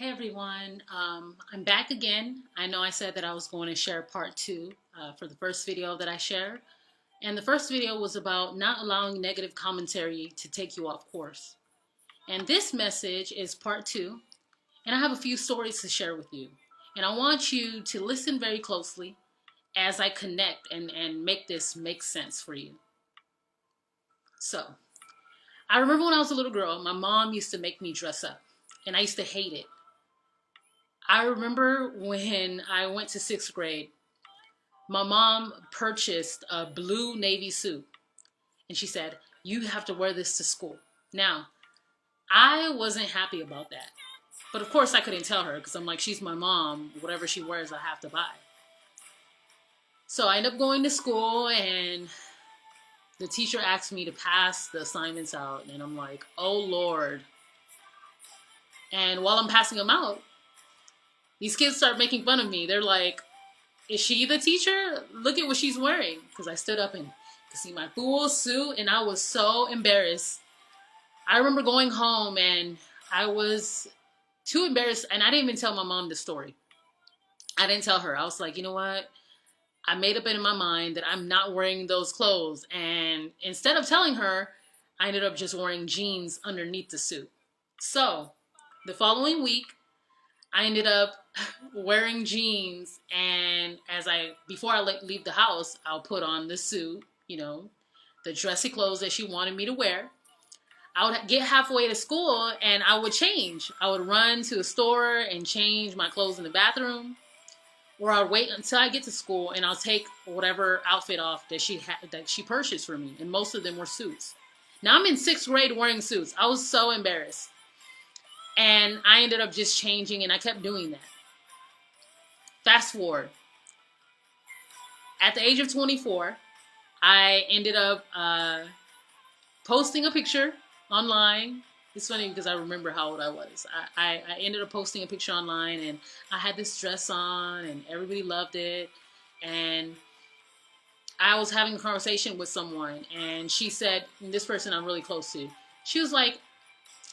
Hey everyone, I'm back again. I know I said that I was going to share part two for the first video that I shared. And the first video was about not allowing negative commentary to take you off course. And this message is part two. And I have a few stories to share with you. And I want you to listen very closely as I connect and make this make sense for you. So, I remember when I was a little girl, my mom used to make me dress up. And I used to hate it. I remember when I went to sixth grade, my mom purchased a blue navy suit and she said, "You have to wear this to school." Now, I wasn't happy about that. But of course I couldn't tell her because I'm like, she's my mom. Whatever she wears, I have to buy. So I ended up going to school and the teacher asked me to pass the assignments out. And I'm like, oh Lord. And while I'm passing them out, these kids start making fun of me. They're like, "Is she the teacher? Look at what she's wearing." Because I stood up and could see my full suit and I was so embarrassed. I remember going home and I was too embarrassed and I didn't even tell my mom the story. I didn't tell her. I was like, you know what? I made up in my mind that I'm not wearing those clothes. And instead of telling her, I ended up just wearing jeans underneath the suit. So the following week, I ended up wearing jeans, and before I leave the house, I'll put on the suit, the dressy clothes that she wanted me to wear. I would get halfway to school and I would change. I would run to a store and change my clothes in the bathroom, or I'd wait until I get to school and I'll take whatever outfit off that she purchased for me, and most of them were suits. Now I'm in sixth grade wearing suits. I was so embarrassed. And I ended up just changing and I kept doing that. Fast forward. At the age of 24, I ended up posting a picture online. It's funny because I remember how old I was. I ended up posting a picture online and I had this dress on and everybody loved it. And I was having a conversation with someone and she said, this person I'm really close to, she was like,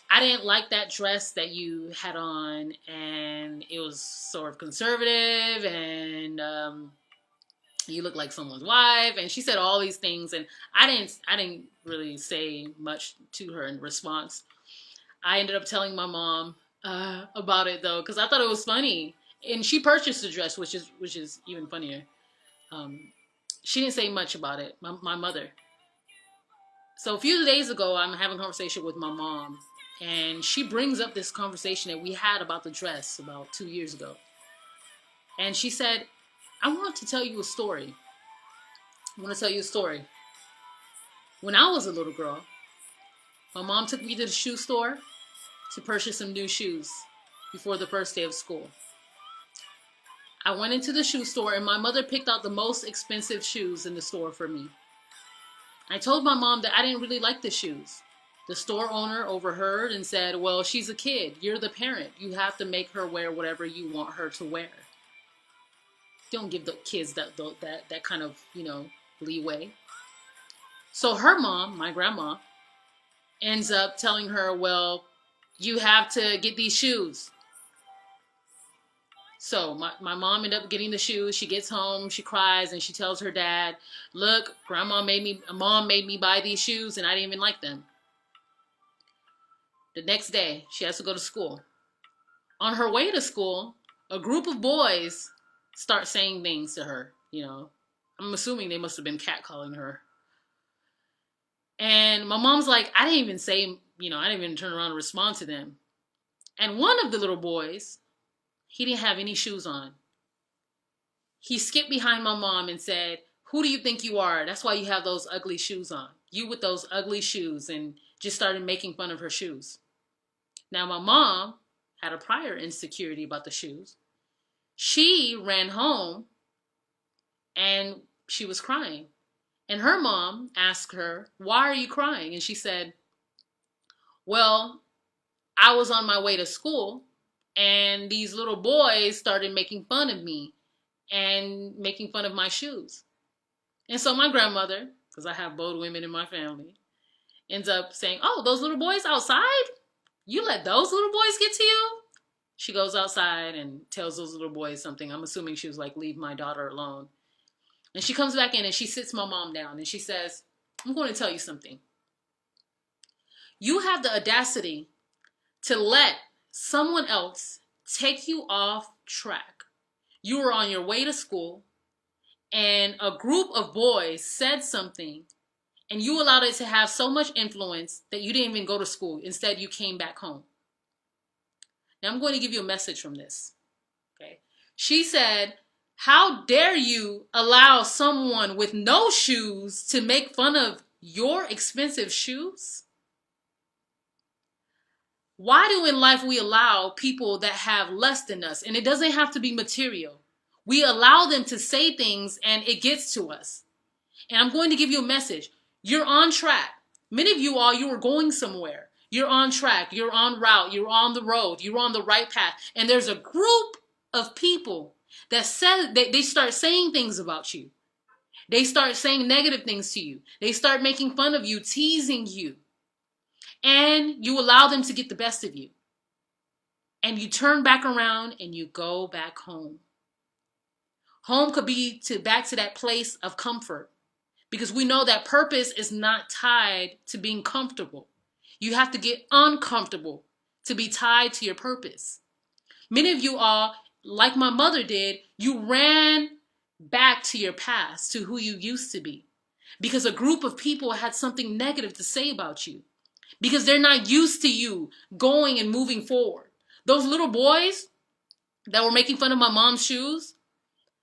"I didn't like that dress that you had on, and it was sort of conservative, and you look like someone's wife." And she said all these things, and I didn't really say much to her in response. I ended up telling my mom about it though, because I thought it was funny, and she purchased the dress, which is even funnier. She didn't say much about it, my mother. So a few days ago, I'm having a conversation with my mom. And she brings up this conversation that we had about the dress about 2 years ago. And she said, "I want to tell you a story. I want to tell you a story. When I was a little girl, my mom took me to the shoe store to purchase some new shoes before the first day of school. I went into the shoe store and my mother picked out the most expensive shoes in the store for me. I told my mom that I didn't really like the shoes. The store owner overheard and said, "Well, she's a kid. You're the parent. You have to make her wear whatever you want her to wear. Don't give the kids that kind of, leeway." So her mom, my grandma, ends up telling her, "Well, you have to get these shoes." So my mom ended up getting the shoes. She gets home, she cries, and she tells her dad, "Look, mom made me buy these shoes and I didn't even like them." The next day, she has to go to school. On her way to school, a group of boys start saying things to her. I'm assuming they must have been catcalling her. And my mom's like, I didn't even turn around and respond to them. And one of the little boys, he didn't have any shoes on. He skipped behind my mom and said, "Who do you think you are? That's why you have those ugly shoes on. You with those ugly shoes," and just started making fun of her shoes. Now, my mom had a prior insecurity about the shoes. She ran home and she was crying. And her mom asked her, "Why are you crying?" And she said, "Well, I was on my way to school and these little boys started making fun of me and making fun of my shoes." And so my grandmother, because I have both women in my family, ends up saying, "Oh, those little boys outside? You let those little boys get to you?" She goes outside and tells those little boys something. I'm assuming she was like, leave my daughter alone. And she comes back in and she sits my mom down and she says, I'm going to tell you something. You have the audacity to let someone else take you off track. You were on your way to school and a group of boys said something and you allowed it to have so much influence that you didn't even go to school. Instead, you came back home. Now, I'm going to give you a message from this. Okay. She said, how dare you allow someone with no shoes to make fun of your expensive shoes? Why do in life we allow people that have less than us? And it doesn't have to be material. We allow them to say things and it gets to us. And I'm going to give you a message. You're on track. Many of you all, you are going somewhere. You're on track. You're on route. You're on the road. You're on the right path. And there's a group of people that said they start saying things about you. They start saying negative things to you. They start making fun of you, teasing you. And you allow them to get the best of you. And you turn back around and you go back home. Home could be back to that place of comfort. Because we know that purpose is not tied to being comfortable. You have to get uncomfortable to be tied to your purpose. Many of you all, like my mother did, you ran back to your past, to who you used to be. Because a group of people had something negative to say about you. Because they're not used to you going and moving forward. Those little boys that were making fun of my mom's shoes,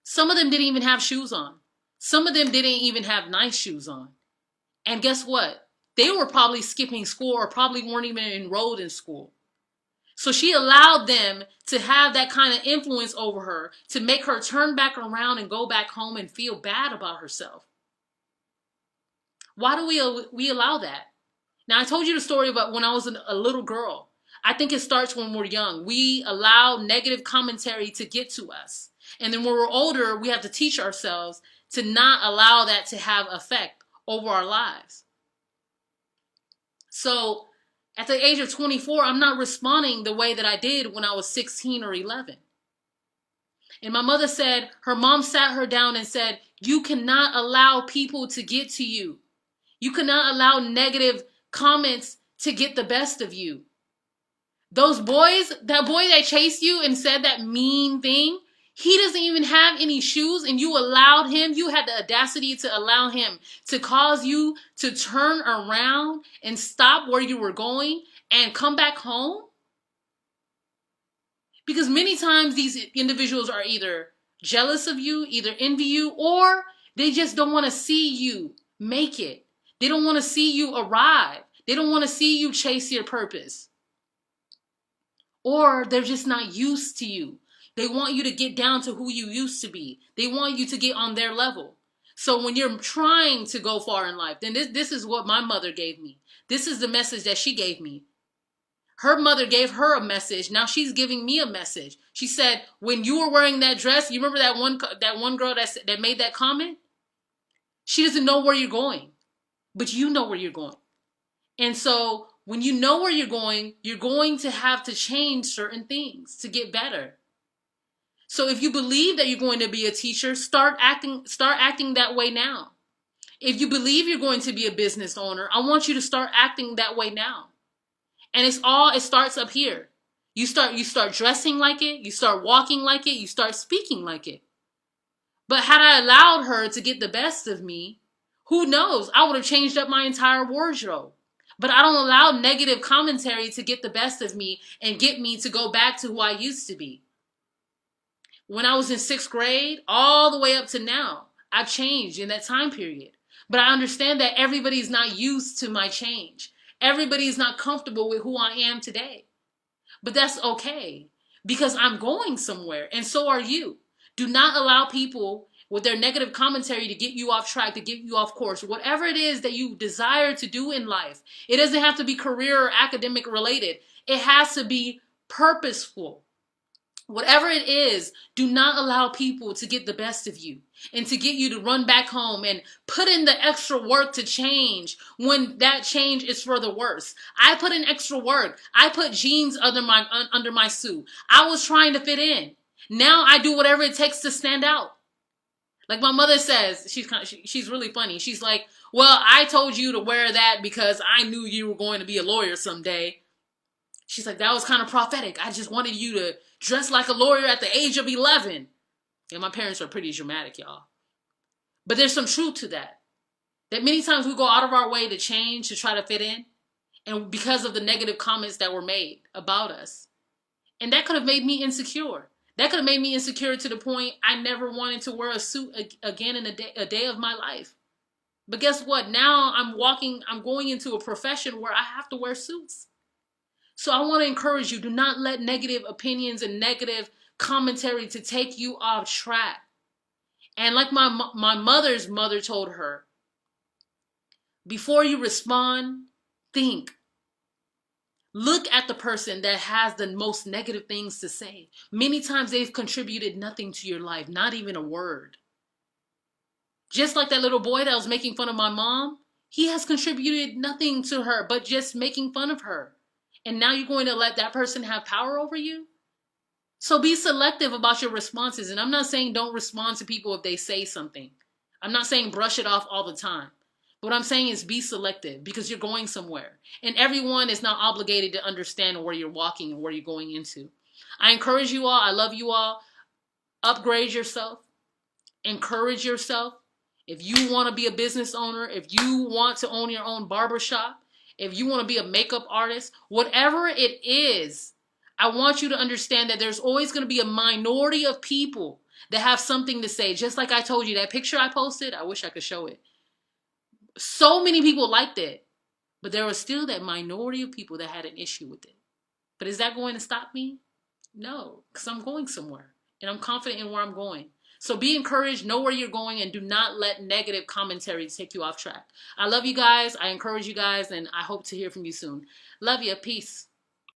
some of them didn't even have shoes on. Some of them didn't even have nice shoes on. And guess what? They were probably skipping school or probably weren't even enrolled in school. So she allowed them to have that kind of influence over her to make her turn back around and go back home and feel bad about herself. Why do we allow that? Now, I told you the story about when I was a little girl. I think it starts when we're young. We allow negative commentary to get to us. And then when we're older, we have to teach ourselves to not allow that to have effect over our lives. So at the age of 24, I'm not responding the way that I did when I was 16 or 11. And my mother said, her mom sat her down and said, you cannot allow people to get to you. You cannot allow negative comments to get the best of you. Those boys, that boy that chased you and said that mean thing, he doesn't even have any shoes and you allowed him, you had the audacity to allow him to cause you to turn around and stop where you were going and come back home? Because many times these individuals are either jealous of you, either envy you, or they just don't want to see you make it. They don't want to see you arrive. They don't want to see you chase your purpose. Or they're just not used to you. They want you to get down to who you used to be. They want you to get on their level. So when you're trying to go far in life, then this is what my mother gave me. This is the message that she gave me. Her mother gave her a message. Now she's giving me a message. She said, when you were wearing that dress, you remember that one girl that made that comment? She doesn't know where you're going, but you know where you're going. And so when you know where you're going to have to change certain things to get better. So if you believe that you're going to be a teacher, start acting that way now. If you believe you're going to be a business owner, I want you to start acting that way now. And it starts up here. You start dressing like it, you start walking like it, you start speaking like it. But had I allowed her to get the best of me, who knows? I would have changed up my entire wardrobe. But I don't allow negative commentary to get the best of me and get me to go back to who I used to be. When I was in 6th grade, all the way up to now, I've changed in that time period. But I understand that everybody's not used to my change. Everybody's not comfortable with who I am today. But that's okay, because I'm going somewhere, and so are you. Do not allow people with their negative commentary to get you off track, to get you off course. Whatever it is that you desire to do in life, it doesn't have to be career or academic related. It has to be purposeful. Whatever it is, do not allow people to get the best of you and to get you to run back home and put in the extra work to change when that change is for the worse. I put in extra work. I put jeans under my suit. I was trying to fit in. Now I do whatever it takes to stand out. Like my mother says, she's really funny. She's like, "Well, I told you to wear that because I knew you were going to be a lawyer someday." She's like, "That was kind of prophetic. I just wanted you to dress like a lawyer at the age of 11. And my parents are pretty dramatic, y'all. But there's some truth to that. That many times we go out of our way to change, to try to fit in. And because of the negative comments that were made about us. And that could have made me insecure. That could have made me insecure to the point I never wanted to wear a suit again in a day of my life. But guess what? Now I'm going into a profession where I have to wear suits. So I want to encourage you, do not let negative opinions and negative commentary to take you off track. And like my mother's mother told her, before you respond, think. Look at the person that has the most negative things to say. Many times they've contributed nothing to your life, not even a word. Just like that little boy that was making fun of my mom, he has contributed nothing to her but just making fun of her. And now you're going to let that person have power over you? So be selective about your responses. And I'm not saying don't respond to people if they say something. I'm not saying brush it off all the time. What I'm saying is be selective because you're going somewhere. And everyone is not obligated to understand where you're walking and where you're going into. I encourage you all. I love you all. Upgrade yourself. Encourage yourself. If you want to be a business owner, if you want to own your own barbershop, if you want to be a makeup artist, whatever it is, I want you to understand that there's always going to be a minority of people that have something to say. Just like I told you, that picture I posted, I wish I could show it. So many people liked it, but there was still that minority of people that had an issue with it. But is that going to stop me? No, because I'm going somewhere and I'm confident in where I'm going. So be encouraged, know where you're going, and do not let negative commentary take you off track. I love you guys. I encourage you guys, and I hope to hear from you soon. Love you. Peace.